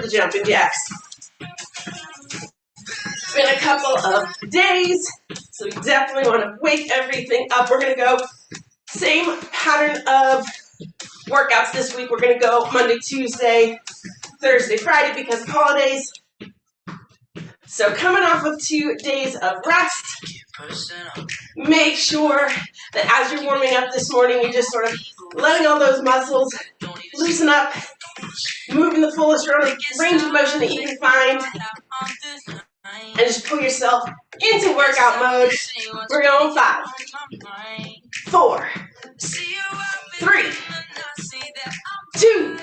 jumping jacks. It's been a couple of days, so we definitely want to wake everything up. We're going to go same pattern of workouts this week. We're going to go Monday, Tuesday, Thursday, Friday because of holidays. So coming off of 2 days of rest, make sure that as you're warming up this morning, you're just sort of letting all those muscles loosen up, moving the fullest range of motion that you can find, and just put yourself into workout mode. We're going 5, 4, 3, 2,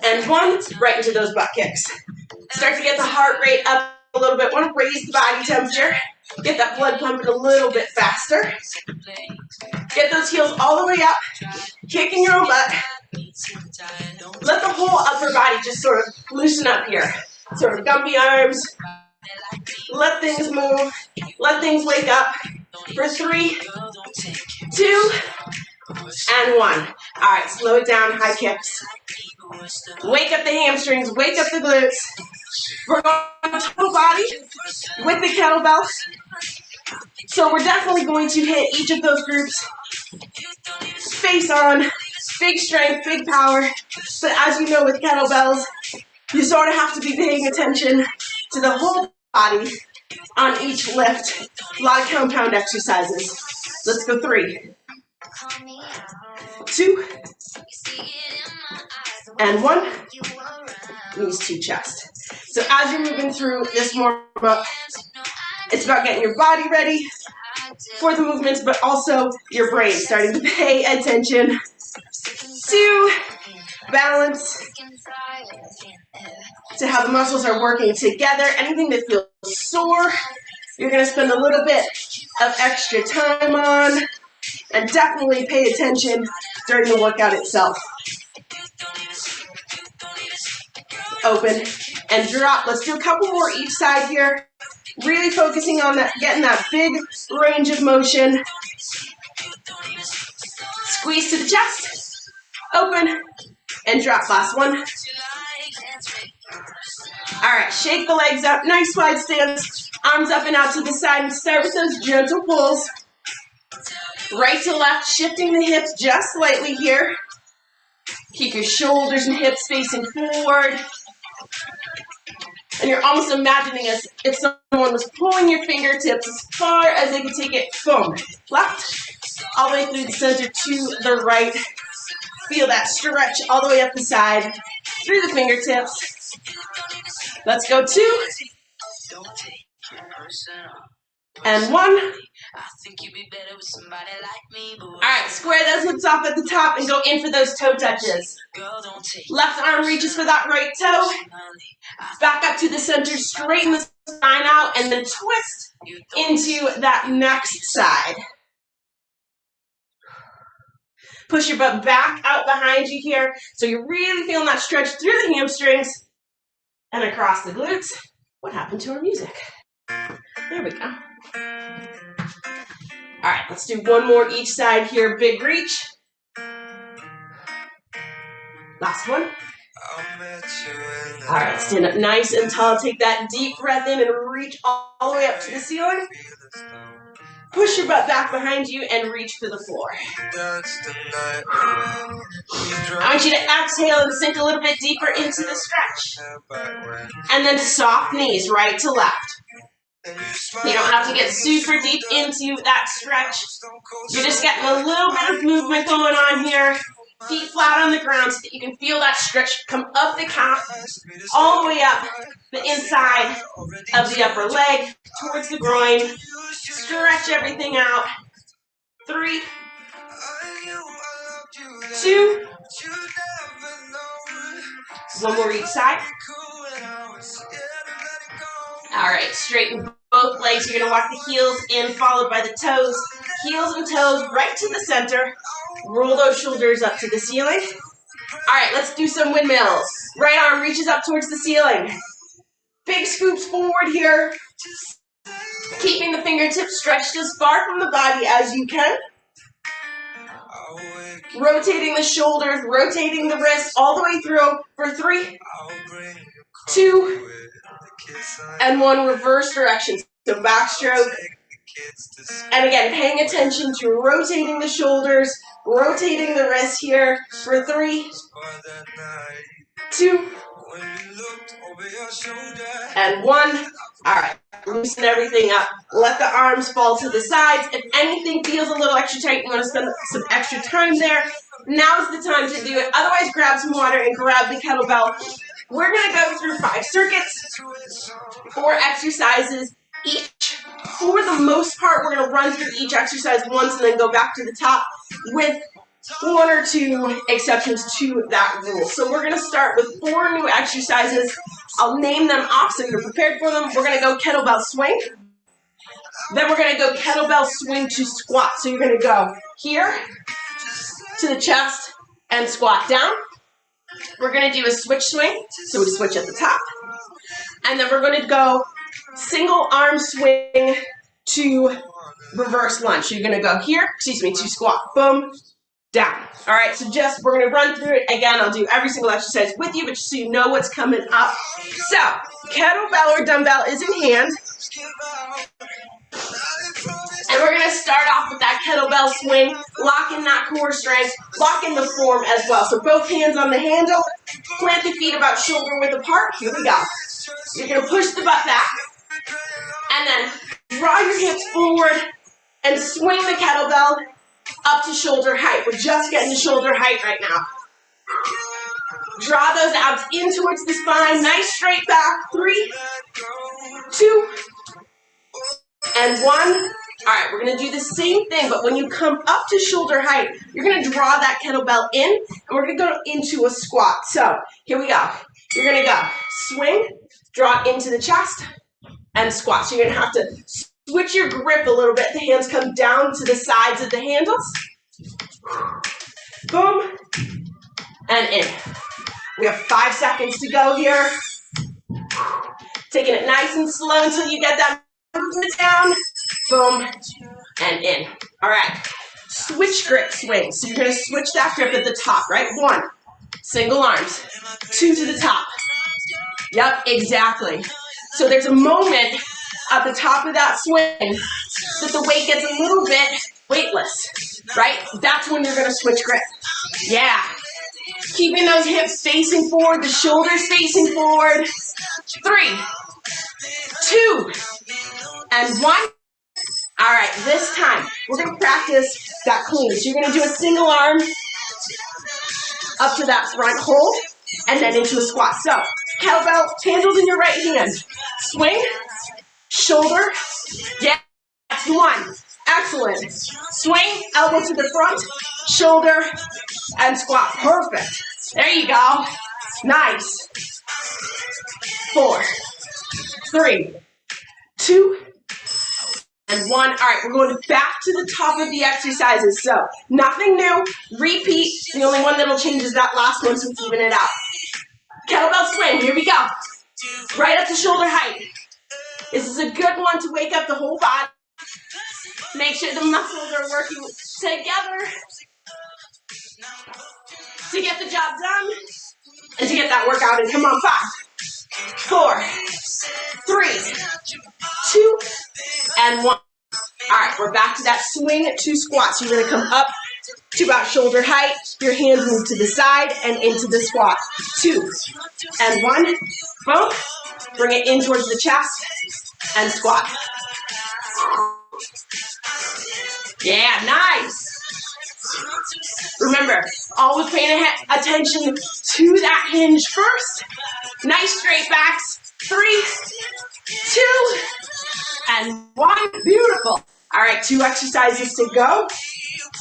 and 1. Right into those butt kicks. Start to get the heart rate up a little bit. Want to raise the body temperature. Get that blood pumping a little bit faster. Get those heels all the way up. Kicking your own butt. Let the whole upper body just sort of loosen up here. Sort of gumpy arms. Let things move. Let things wake up. For 3, 2, and 1. All right, slow it down. High kicks. Wake up the hamstrings. Wake up the glutes. We're going to total body with the kettlebells. So we're definitely going to hit each of those groups face on, big strength, big power. But as you know with kettlebells, you sort of have to be paying attention to the whole body on each lift. A lot of compound exercises. Let's go 3, 2, and 1. Knees to chest. So as you're moving through this warm-up, it's about getting your body ready for the movements, but also your brain starting to pay attention to balance, to how the muscles are working together. Anything that feels sore, you're going to spend a little bit of extra time on, and definitely pay attention during the workout itself. Open and drop. Let's do a couple more each side here. Really focusing on that, getting that big range of motion. Squeeze to the chest. Open and drop. Last one. All right, shake the legs up. Nice wide stance. Arms up and out to the side. And start with those gentle pulls. Right to left, shifting the hips just slightly here. Keep your shoulders and hips facing forward. And you're almost imagining as if someone was pulling your fingertips as far as they could take it. Boom. Left, all the way through the center to the right. Feel that stretch all the way up the side, through the fingertips. Let's go 2, and 1. All right, square those hips off at the top and go in for those toe touches. Left arm reaches for that right toe. Back up to the center, straighten the spine out, and then twist into that next side. Push your butt back out behind you here. So you're really feeling that stretch through the hamstrings and across the glutes. What happened to our music? There we go. All right, let's do one more each side here. Big reach. Last one. All right, stand up nice and tall. Take that deep breath in and reach all the way up to the ceiling. Push your butt back behind you and reach for the floor. I want you to exhale and sink a little bit deeper into the stretch. And then soft knees, right to left. You don't have to get super deep into that stretch. You're just getting a little bit of movement going on here. Feet flat on the ground so that you can feel that stretch come up the calf, all the way up the inside of the upper leg, towards the groin. Stretch everything out. 3, 2, 1 more each side. All right, straighten both legs. You're going to walk the heels in, followed by the toes. Heels and toes right to the center. Roll those shoulders up to the ceiling. All right, let's do some windmills. Right arm reaches up towards the ceiling. Big scoops forward here. Keeping the fingertips stretched as far from the body as you can. rotating the shoulders, rotating the wrists all the way through for 3, 2, and 1. Reverse direction. So backstroke. And again, paying attention to rotating the shoulders, rotating the wrists here for 3, 2, and 1. All right, loosen everything up. Let the arms fall to the sides. If anything feels a little extra tight, you want to spend some extra time there. Now's the time to do it. Otherwise, grab some water and grab the kettlebell. We're going to go through 5 circuits, 4 exercises each. For the most part, we're going to run through each exercise once and then go back to the top with 1 or 2 exceptions to that rule. So we're going to start with 4 new exercises. I'll name them off so you're prepared for them. We're going to go kettlebell swing. Then we're going to go kettlebell swing to squat. So you're going to go here to the chest and squat down. We're going to do a switch swing. So we switch at the top. And then we're going to go single arm swing to reverse lunge. So you're going to go here, to squat. Boom. Down. All right, so we're going to run through it. Again, I'll do every single exercise with you, but just so you know what's coming up. So, kettlebell or dumbbell is in hand. And we're going to start off with that kettlebell swing, lock in that core strength, lock in the form as well. So both hands on the handle, plant the feet about shoulder width apart. Here we go. You're going to push the butt back, and then draw your hips forward and swing the kettlebell up to shoulder height. We're just getting to shoulder height right now. Draw those abs in towards the spine. Nice straight back. 3, 2, and 1. All right, we're going to do the same thing, but when you come up to shoulder height, you're going to draw that kettlebell in, and we're going to go into a squat. So here we go. You're going to go swing, draw into the chest, and squat. So you're going to have to switch your grip a little bit. The hands come down to the sides of the handles. Boom. And in. We have 5 seconds to go here. Taking it nice and slow until you get that movement down. Boom. And in. All right. Switch grip swing. So you're going to switch that grip at the top, right? 1. Single arms. 2 to the top. Yep, exactly. So there's a moment at the top of that swing that the weight gets a little bit weightless, right? That's when you're going to switch grip. Yeah. Keeping those hips facing forward, the shoulders facing forward. 3, 2, and 1. All right, this time we're going to practice that clean. So you're going to do a single arm up to that front hold and then into a squat. So kettlebell, handles in your right hand. Swing, shoulder, yeah, that's 1. Excellent. Swing, elbow to the front, shoulder, and squat. Perfect. There you go. Nice. 4, 3, 2, and 1. All right, we're going back to the top of the exercises. So nothing new. Repeat. The only one that'll change is that last one, so we even it out. Kettlebell swing. Here we go. Right up to shoulder height. This is a good one to wake up the whole body. Make sure the muscles are working together to get the job done and to get that workout in. Come on, 5, 4, 3, 2, and 1. All right, we're back to that swing to squat. So you're going to come up to about shoulder height. Your hands move to the side and into the squat. 2, and 1. Boom. Bring it in towards the chest and squat. Yeah, nice. Remember, always paying attention to that hinge first. Nice straight backs. 3, 2, and 1. Beautiful. All right, 2 exercises to go.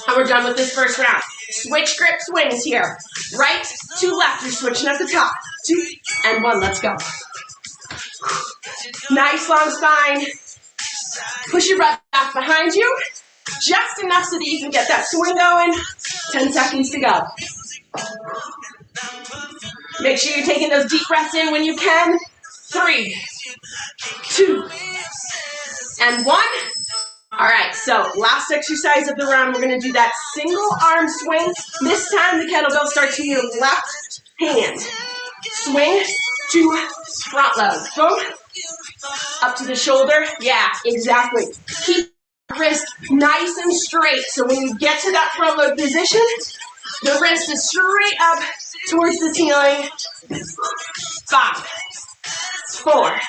And we're done with this first round. Switch grip swings here. Right to left. You're switching at the top. 2, and 1. Let's go. Nice long spine. Push your butt back behind you. Just enough so that you can get that swing going. 10 seconds to go. Make sure you're taking those deep breaths in when you can. 3, 2, and 1. All right, so last exercise of the round, we're going to do that single arm swing. This time the kettlebell starts in your left hand. Swing to front load. Boom. Up to the shoulder. Yeah, exactly. Keep the wrist nice and straight. So when you get to that front load position, the wrist is straight up towards the ceiling. 5, 4,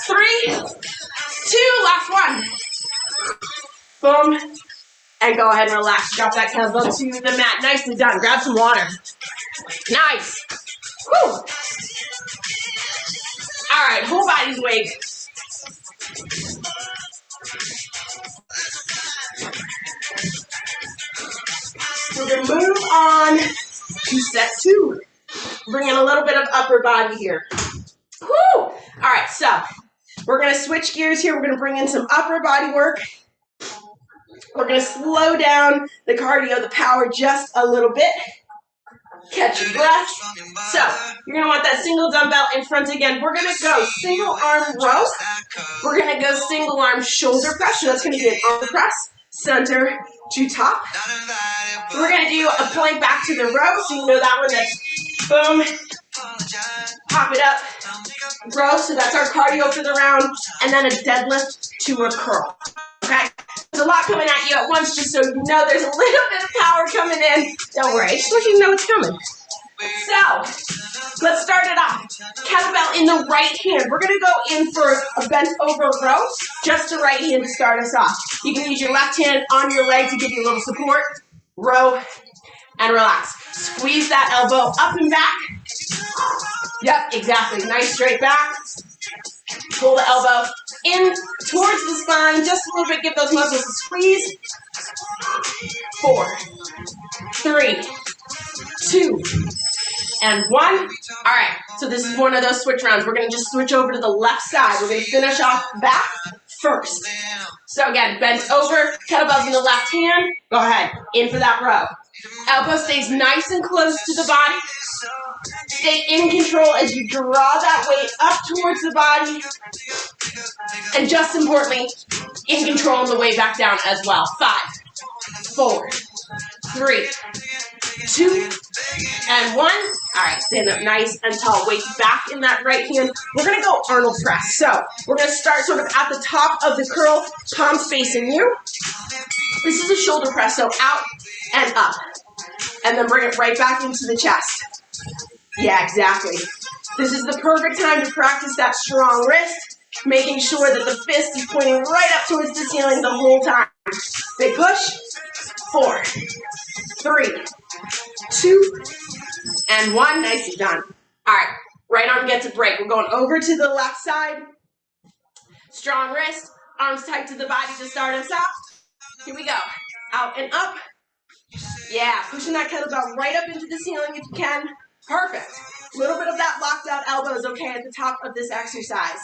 3, 2, last one. Boom. And go ahead and relax. Drop that kettlebell to the mat. Nicely done. Grab some water. Nice. Woo. All right, whole body's awake. We're going to move on to set 2. Bring in a little bit of upper body here. Woo. All right, so we're going to switch gears here. We're going to bring in some upper body work. We're going to slow down the cardio, the power just a little bit. Catch your breath. So you're going to want that single dumbbell in front again. We're going to go single arm row. We're going to go single arm shoulder press. So that's going to be an arm press, center to top. We're going to do a plank back to the row. So you know that one. That's boom. Pop it up. Row. So that's our cardio for the round. And then a deadlift to a curl. Okay? There's a lot coming at you at once, just so you know there's a little bit of power coming in. Don't worry, I just want you to know it's coming. So, let's start it off. Kettlebell in the right hand. We're going to go in for a bent over row, just the right hand to start us off. You can use your left hand on your leg to give you a little support. Row and relax. Squeeze that elbow up and back. Yep, exactly. Nice straight back. Pull the elbow in towards the spine, just a little bit, give those muscles a squeeze. 4, 3, 2, and 1. All right, so this is one of those switch rounds. We're going to just switch over to the left side. We're going to finish off back first. So again, bent over, kettlebells in the left hand. Go ahead, in for that row. Elbow stays nice and close to the body. Stay in control as you draw that weight up towards the body. And just importantly, in control on the way back down as well. 5, 4, 3, 2, and 1. All right, stand up nice and tall. Weight back in that right hand. We're going to go Arnold Press. So we're going to start sort of at the top of the curl, palms facing you. This is a shoulder press, so out and up. And then bring it right back into the chest. Yeah, exactly. This is the perfect time to practice that strong wrist, making sure that the fist is pointing right up towards the ceiling the whole time. Big push. 4, 3, 2, and 1. Nicely done. All right, right arm gets a break. We're going over to the left side. Strong wrist, arms tight to the body to start us off. Here we go. Out and up. Yeah, pushing that kettlebell right up into the ceiling if you can. Perfect. A little bit of that locked out elbow is okay at the top of this exercise.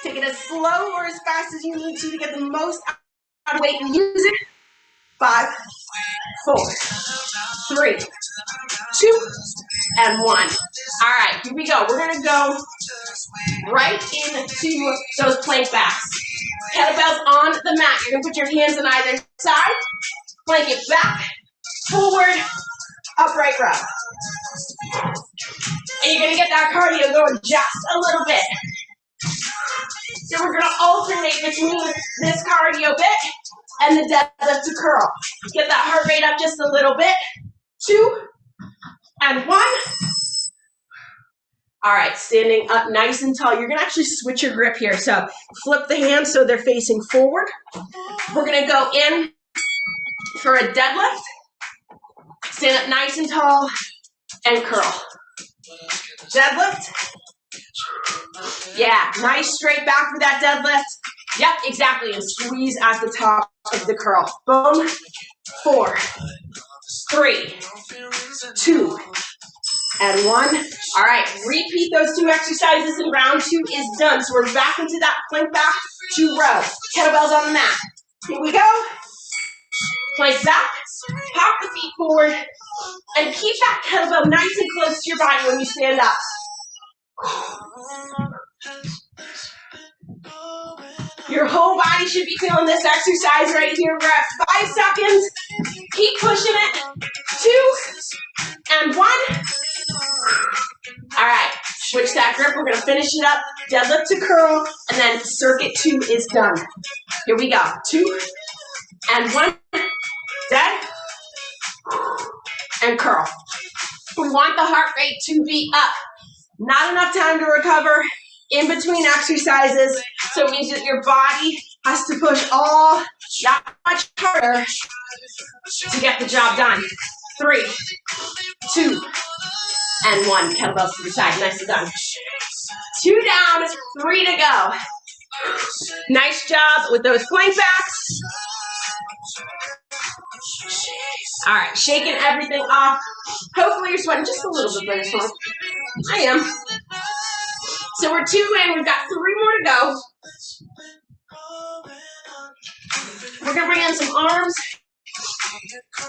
Take it as slow or as fast as you need to get the most out of weight and use it. 5, 4, 3, 2, and 1. All right, here we go. We're going to go right into those plank backs. Kettlebells on the mat. You're going to put your hands on either side. Plank it back, forward, upright row. And you're going to get that cardio going just a little bit. So we're going to alternate between this cardio bit and the deadlift to curl. Get that heart rate up just a little bit. 2, and 1. All right, standing up nice and tall. You're going to actually switch your grip here. So flip the hands so they're facing forward. We're going to go in for a deadlift. Stand up nice and tall and curl. Deadlift. Yeah, nice straight back for that deadlift. Yep, exactly. And squeeze at the top of the curl. Boom. 4, 3, 2, and 1. All right, repeat those 2 exercises and round 2 is done. So we're back into that plank back to row. Kettlebells on the mat. Here we go. Plank back, pop the feet forward, and keep that kettlebell nice and close to your body when you stand up. Your whole body should be feeling this exercise right here. We're at 5 seconds. Keep pushing it. 2 and 1. All right, switch that grip. We're going to finish it up. Deadlift to curl, and then circuit 2 is done. Here we go. 2 and 1. Dead. And curl. We want the heart rate to be up. Not enough time to recover in between exercises, so it means that your body has to push all that much harder to get the job done. 3, 2, and 1. Kettlebells to the side. Nicely done. 2 down, 3 to go. Nice job with those plank backs. All right, shaking everything off. Hopefully you're sweating just a little bit for this one. I am. So we're 2 in. We've got 3 more to go. We're going to bring in some arms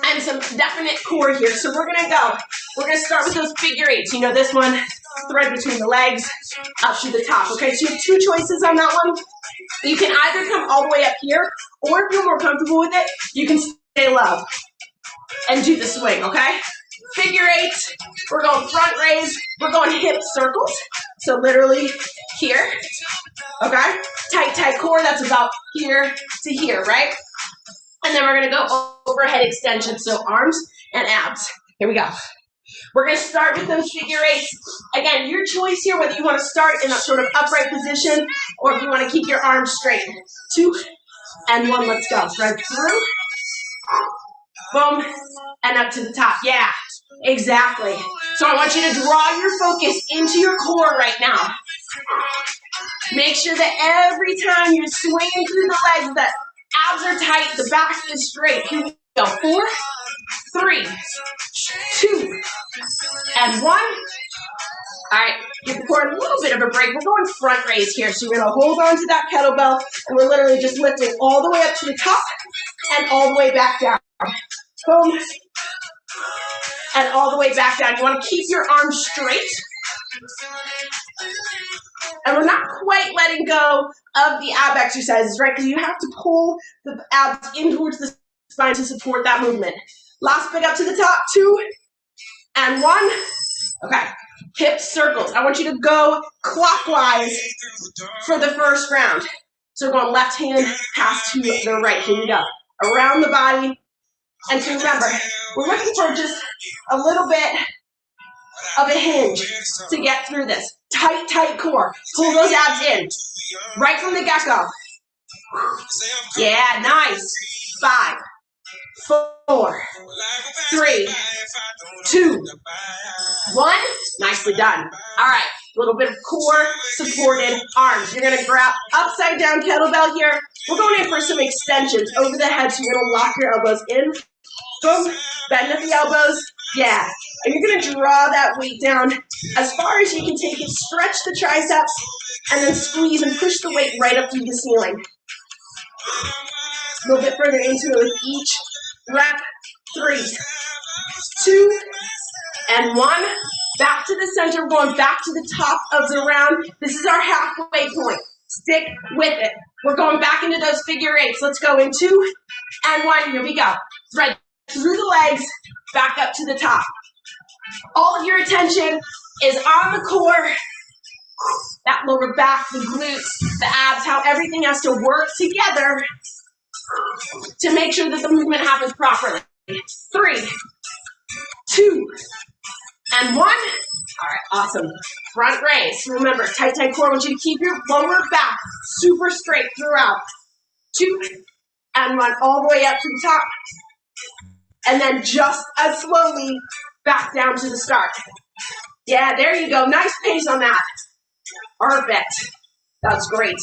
and some definite core here. So we're going to go. We're going to start with those figure eights. You know this one, thread between the legs, up to the top. Okay, so you have 2 choices on that one. You can either come all the way up here, or if you're more comfortable with it, you can stay low and do the swing, okay? Figure eight, we're going front raise, we're going hip circles. So literally here, okay? Tight core, that's about here to here, right? And then we're gonna go overhead extension, so arms and abs. Here we go. We're gonna start with those figure eights. Again, your choice here, whether you wanna start in a sort of upright position or if you wanna keep your arms straight. 2 and 1, let's go. Thread through, boom, and up to the top. Yeah, exactly. So I want you to draw your focus into your core right now. Make sure that every time you're swinging through the legs, that abs are tight, the back is straight. Here we go. 4, 3, 2, and 1. All right, give the core a little bit of a break. We're going front raise here. So you're gonna hold on to that kettlebell, and we're literally just lifting all the way up to the top and all the way back down. Boom. And all the way back down. You want to keep your arms straight. And we're not quite letting go of the ab exercises, right? Because you have to pull the abs in towards the spine to support that movement. Last big up to the top. 2 and 1. Okay. Hip circles. I want you to go clockwise for the first round. So going left hand, pass to the right. Here we go. Around the body. And so remember, we're looking for just a little bit of a hinge to get through this. Tight core. Pull those abs in. Right from the get-go. Yeah, nice. 5, 4, 3, 2, 1. Nicely done. All right, a little bit of core supported arms. You're going to grab upside down kettlebell here. We're going in for some extensions over the head, so you're going to lock your elbows in. Boom, bend at the elbows, yeah. And you're gonna draw that weight down as far as you can take it, stretch the triceps, and then squeeze and push the weight right up through the ceiling. A little bit further into it with each rep. 3, 2, and 1. Back to the center, we're going back to the top of the round. This is our halfway point. Stick with it. We're going back into those figure eights. Let's go in 2 and 1, here we go. Thread through the legs, back up to the top. All of your attention is on the core, that lower back, the glutes, the abs, how everything has to work together to make sure that the movement happens properly. 3, 2, and 1. All right, awesome. Front raise. Remember, tight core. I want you to keep your lower back super straight throughout. 2, and 1 all the way up to the top. And then just as slowly back down to the start. Yeah, there you go. Nice pace on that. Perfect. That's great.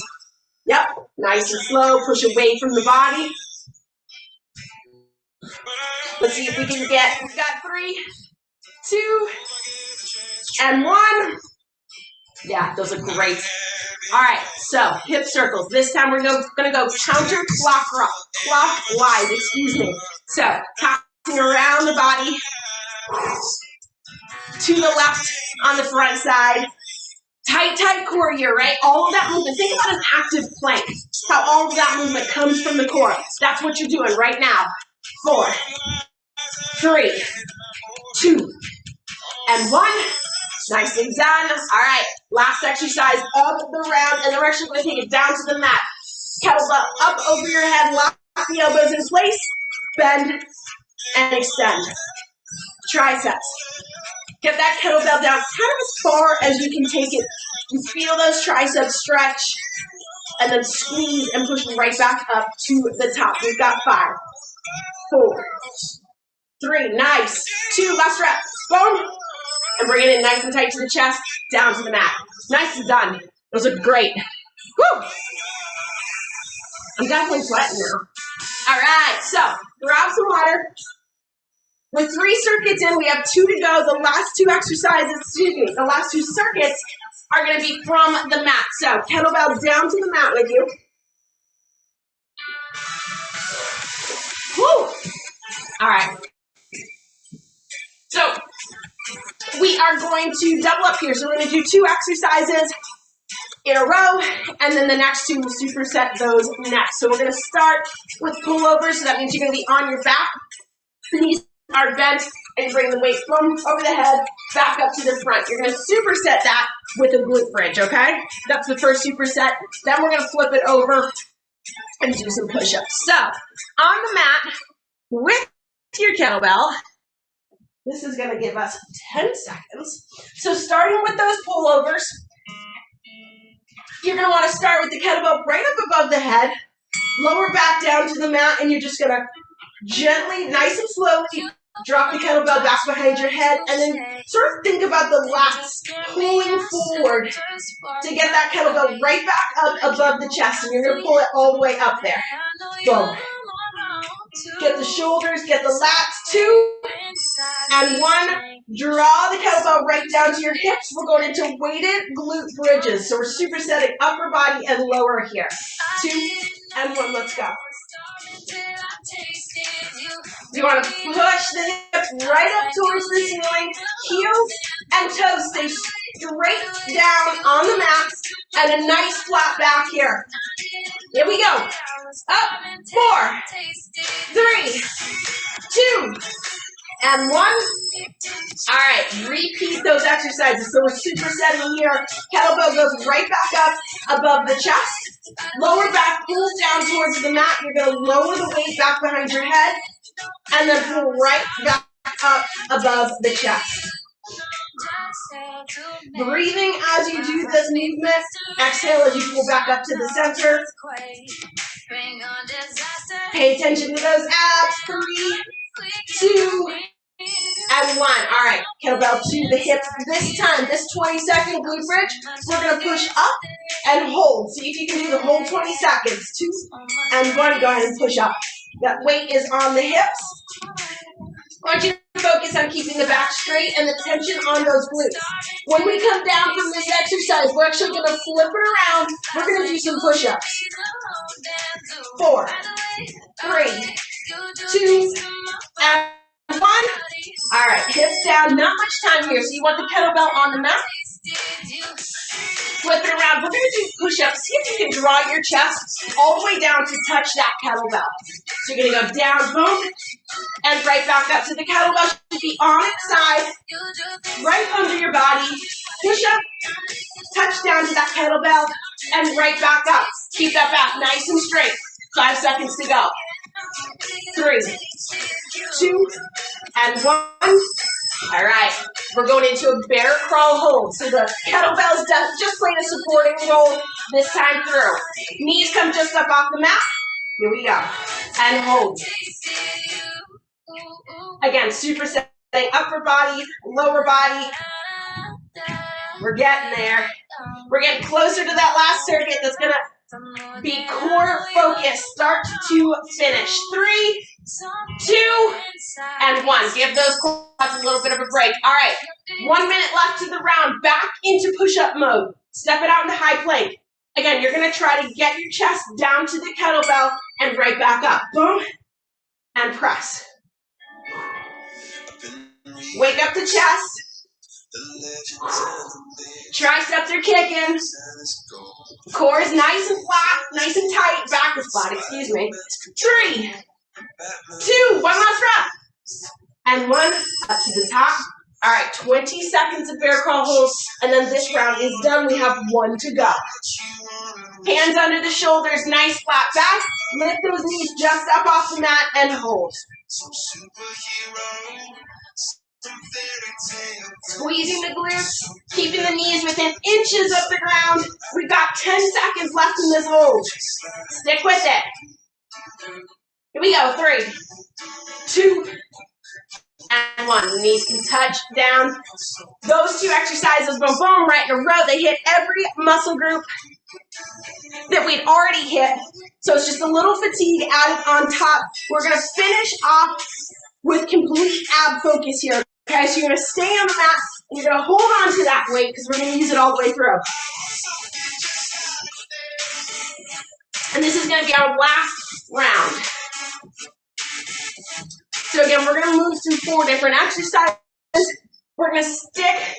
Yep, nice and slow. Push away from the body. Let's see if we can get, we've got 3, 2, and 1. Yeah, those are great. All right, so hip circles. This time we're going to go clockwise, excuse me. So passing around the body to the left on the front side, Tight core here, right? All of that movement. Think about an active plank. How all of that movement comes from the core. That's what you're doing right now. 4, 3, 2, and 1. Nicely done. All right, last exercise of the round, and then we're actually going to take it down to the mat. Kettlebell up over your head, lock the elbows in place, bend, and extend. Triceps. Get that kettlebell down kind of as far as you can take it. You feel those triceps stretch, and then squeeze and push right back up to the top. We've got 5, 4, 3, nice, 2, last rep, boom, and bring it in nice and tight to the chest, down to the mat. Nice and done. Those are great. Woo! I'm definitely sweating now. All right, so grab some water. We're 3 circuits in. We have 2 to go. The last 2 exercises, the last 2 circuits are going to be from the mat. So kettlebell down to the mat with you. Woo! All right. So we are going to double up here. So we're going to do 2 exercises in a row, and then the next 2 will superset those next. So we're going to start with pullovers. So that means you're going to be on your back. Knees are bent, and you bring the weight from over the head back up to the front. You're going to superset that with a glute bridge, okay? That's the first superset. Then we're going to flip it over and do some push-ups. So on the mat with your kettlebell, this is going to give us 10 seconds. So starting with those pullovers, you're going to want to start with the kettlebell right up above the head, lower back down to the mat, and you're just going to gently, nice and slowly, drop the kettlebell back behind your head, and then sort of think about the lats pulling forward to get that kettlebell right back up above the chest, and you're going to pull it all the way up there. Boom. Get the shoulders, get the lats, 2, and 1. Draw the kettlebell right down to your hips. We're going into weighted glute bridges. So we're supersetting upper body and lower here. 2 and 1, let's go. You want to push the hips right up towards the ceiling. Heels and toes stay straight down on the mat, and a nice flat back here. Here we go. Up, 4, 3, 2, and 1. All right, repeat those exercises. So we're supersetting here. Kettlebell goes right back up above the chest. Lower back pulls down towards the mat. You're going to lower the weight back behind your head, and then pull right back up above the chest. Breathing as you do this movement. Exhale as you pull back up to the center. Pay attention to those abs. 3, 2, and 1. All right, kettlebell to the hips. This time, this 20-second glute bridge, we're going to push up and hold. See if you can do the whole 20 seconds. 2 and 1. Go ahead and push up. That weight is on the hips. I want you to focus on keeping the back straight and the tension on those glutes. When we come down from this exercise, we're actually going to flip it around. We're going to do some push-ups. 4, 3, 2, and 1. All right, hips down. Not much time here. So you want the kettlebell on the mat. Flip it around. We're going to do push-ups. See if you can draw your chest all the way down to touch that kettlebell. So you're going to go down, boom, and right back up. So the kettlebell should be on its side, right under your body. Push up, touch down to that kettlebell, and right back up. Keep that back nice and straight. 5 seconds to go. 3, 2, and 1. All right, we're going into a bear crawl hold. So the kettlebell's just playing a supporting role this time through. Knees come just up off the mat. Here we go. And hold. Again, supersetting upper body, lower body. We're getting there. We're getting closer to that last circuit that's going to be core focused, start to finish. 3, 2, and 1. Give those quads a little bit of a break. All right, 1 minute left to the round. Back into push-up mode. Step it out into high plank. Again, you're going to try to get your chest down to the kettlebell and right back up. Boom, and press. Wake up the chest. Triceps are kicking. Core is nice and flat, nice and tight. Back is flat, excuse me. 3, 2, one last rep. And 1, up to the top. All right, 20 seconds of bear crawl holds, and then this round is done. We have 1 to go. Hands under the shoulders, nice flat back. Lift those knees just up off the mat and hold. Squeezing the glutes, keeping the knees within inches of the ground. We've got 10 seconds left in this hold. Stick with it. Here we go, 3, 2, and 1. Knees can touch down. Those 2 exercises, boom, boom, right in a row. They hit every muscle group that we'd already hit. So it's just a little fatigue added on top. We're going to finish off with complete ab focus here. Okay, so you're going to stay on the mat, and you're going to hold on to that weight because we're going to use it all the way through. And this is going to be our last round. So again, we're going to move through 4 different exercises. We're going to stick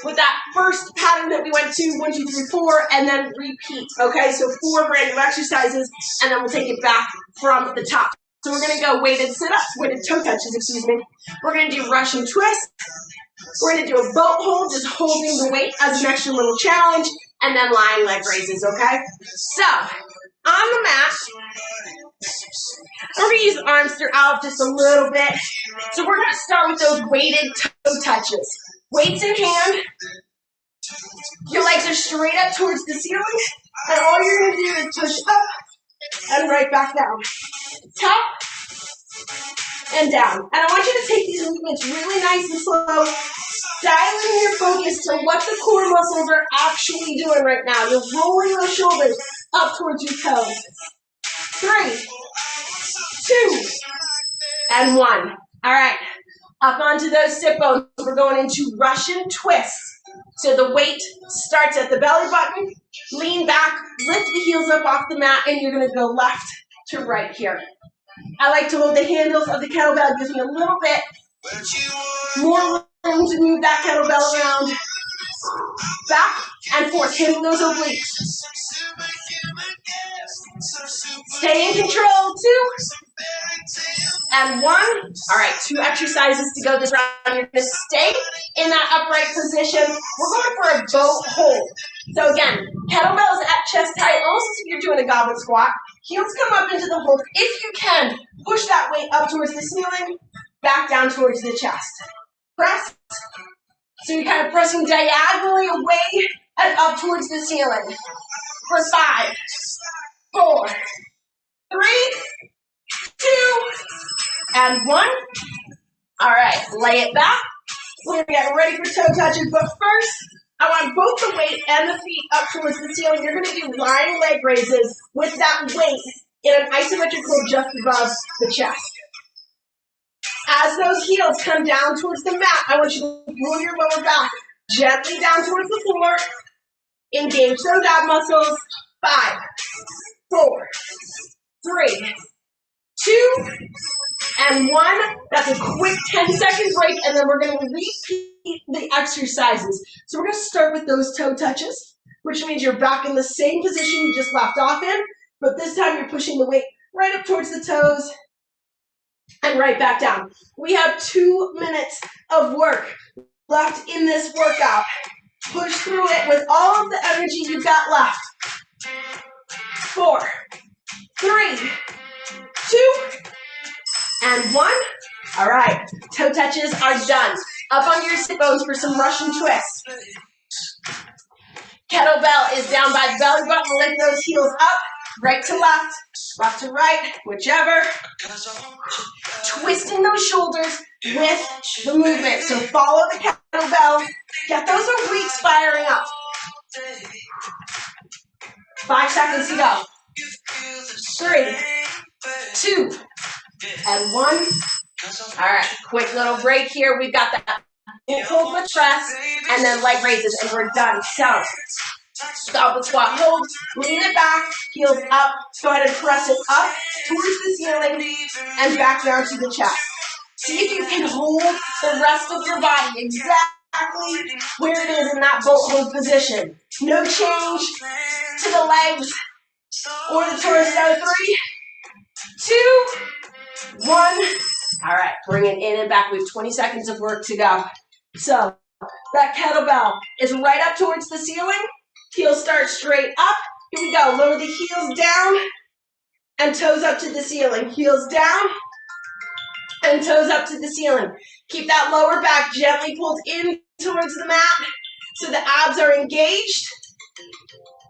with that first pattern that we went to, 1, 2, 3, 4, and then repeat. Okay, so 4 brand new exercises, and then we'll take it back from the top. So we're going to go weighted sit-ups, weighted toe touches, excuse me. We're going to do Russian twist. We're going to do a boat hold, just holding the weight as an extra little challenge, and then lying leg raises, okay? So, on the mat, we're going to use the arms throughout just a little bit. So we're going to start with those weighted toe touches. Weights in hand. Your legs are straight up towards the ceiling, and all you're going to do is push up and right back down. Top and down. And I want you to take these movements really nice and slow, dialing your focus to what the core muscles are actually doing right now. You're rolling those shoulders up towards your toes. 3, 2, and 1. All right, up onto those sit bones. We're going into Russian twists. So the weight starts at the belly button, lean back, lift the heels up off the mat, and you're going to go left to right here. I like to hold the handles of the kettlebell. It gives me a little bit more room to move that kettlebell around. Back and forth, hitting those obliques. Stay in control, 2, and 1. All right, 2 exercises to go this round. You're going to stay in that upright position. We're going for a boat hold. So again, kettlebells at chest height, almost as if you're doing a goblet squat. Heels come up into the hold. If you can, push that weight up towards the ceiling, back down towards the chest. Press. So you're kind of pressing diagonally away and up towards the ceiling. For 5, 4, 3, 2, and 1. All right, lay it back. We're going to get ready for toe touches, but first, I want both the weight and the feet up towards the ceiling. You're going to do lying leg raises with that weight in an isometric hold just above the chest. As those heels come down towards the mat, I want you to pull your lower back gently down towards the floor. Engage those ab muscles. 5, 4, 3, 2, and 1. That's a quick 10-second break, and then we're going to repeat the exercises. So we're going to start with those toe touches, which means you're back in the same position you just left off in, but this time you're pushing the weight right up towards the toes and right back down. We have 2 minutes of work left in this workout. Push through it with all of the energy you've got left. 4, 3, 2, and 1. All right, toe touches are done. Up on your sit bones for some Russian twists. Kettlebell is down by the belly button. Lift those heels up, right to left to right, whichever. Twisting those shoulders with the movement. So follow the kettlebell. Get those obliques firing up. 5 seconds to go. 3, 2, and 1. All right, quick little break here. We've got that hold with press and then leg raises, and we're done. So, goblet squat hold, lean it back, heels up. Go ahead and press it up towards the ceiling and back down to the chest. See if you can hold the rest of your body exactly exactly where it is in that bolt hold position. No change to the legs or the torso. 3, 2, 1. All right, bring it in and back. We have 20 seconds of work to go. So that kettlebell is right up towards the ceiling. Heels start straight up. Here we go. Lower the heels down and toes up to the ceiling. Heels down and toes up to the ceiling. Keep that lower back gently pulled in towards the mat so the abs are engaged.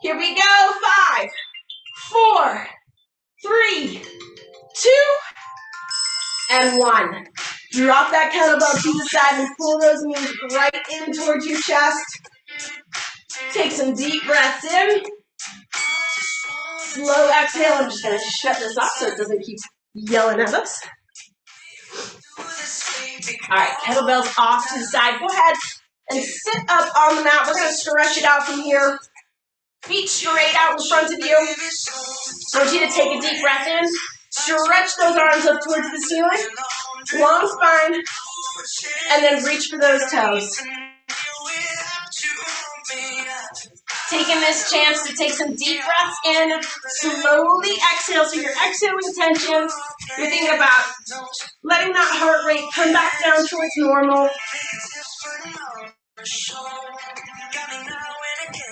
Here we go. 5, 4, 3, 2, and 1. Drop that kettlebell to the side and pull those knees right in towards your chest. Take some deep breaths in. Slow exhale. I'm just going to shut this off so it doesn't keep yelling at us. All right, kettlebells off to the side. Go ahead and sit up on the mat. We're going to stretch it out from here. Feet straight out in front of you. I want you to take a deep breath in. Stretch those arms up towards the ceiling. Long spine. And then reach for those toes. Taking this chance to take some deep breaths in. Slowly exhale. So you're exhaling tension. You're thinking about letting that heart rate come back down towards normal.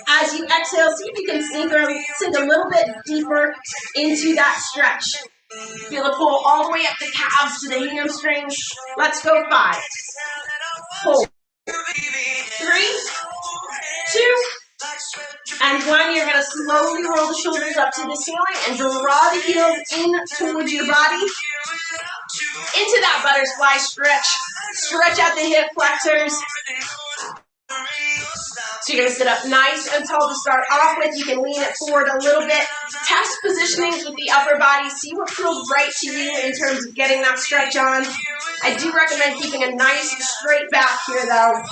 As you exhale, see if you can sink a little bit deeper into that stretch. Feel the pull all the way up the calves to the hamstrings. Let's go. 5. Hold. 3, 2, and 1. You're going to slowly roll the shoulders up to the ceiling and draw the heels in towards your body. Into that butterfly stretch. Stretch out the hip flexors. So you're going to sit up nice and tall to start off with. You can lean it forward a little bit. Test positionings with the upper body. See what feels right to you in terms of getting that stretch on. I do recommend keeping a nice straight back here though.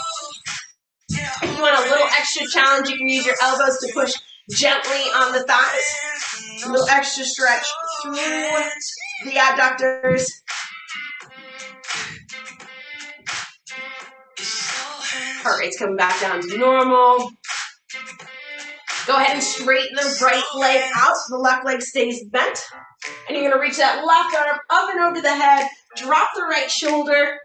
If you want a little extra challenge, you can use your elbows to push gently on the thighs. A little extra stretch through the abductors. Heart rate's coming back down to normal. Go ahead and straighten the right leg out. The left leg stays bent. And you're going to reach that left arm up and over the head. Drop the right shoulder.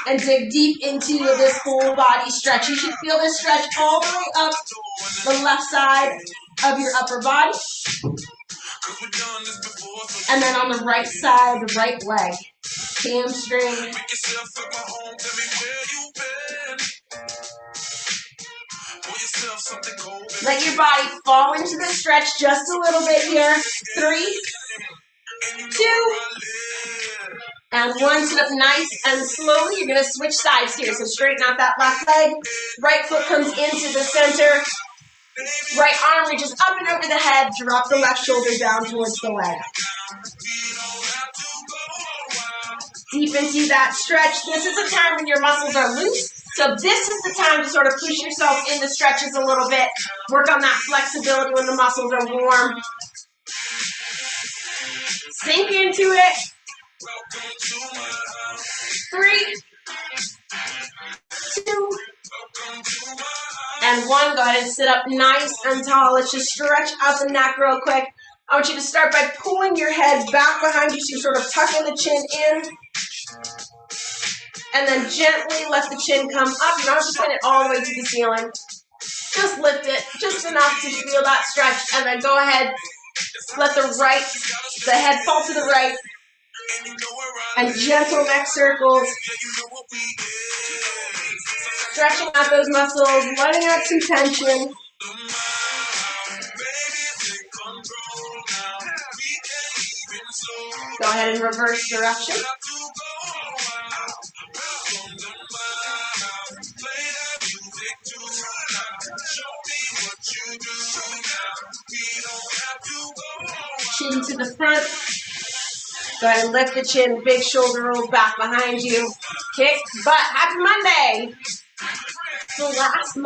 And dig deep into this whole body stretch. You should feel this stretch all the way up the left side of your upper body. And then on the right side, the right leg. Hamstring. Let your body fall into the stretch just a little bit here. 3, 2, and 1. Sit up nice and slowly. You're going to switch sides here. So straighten out that left leg. Right foot comes into the center. Right arm reaches up and over the head. Drop the left shoulder down towards the leg. Deep into that stretch. This is a time when your muscles are loose. So this is the time to sort of push yourself into stretches a little bit. Work on that flexibility when the muscles are warm. Sink into it. 3, 2, and 1. Go ahead and sit up nice and tall. Let's just stretch out the neck real quick. I want you to start by pulling your head back behind you so you sort of tuck in the chin in. And then gently let the chin come up. You don't have to send it all the way to the ceiling. Just lift it just enough to feel that stretch. And then go ahead, let the head fall to the right. And gentle neck circles. Stretching out those muscles, letting out some tension. Go ahead and reverse direction. Chin to the front. Go ahead and lift the chin, big shoulder rolls back behind you. Kick butt. Happy Monday. The last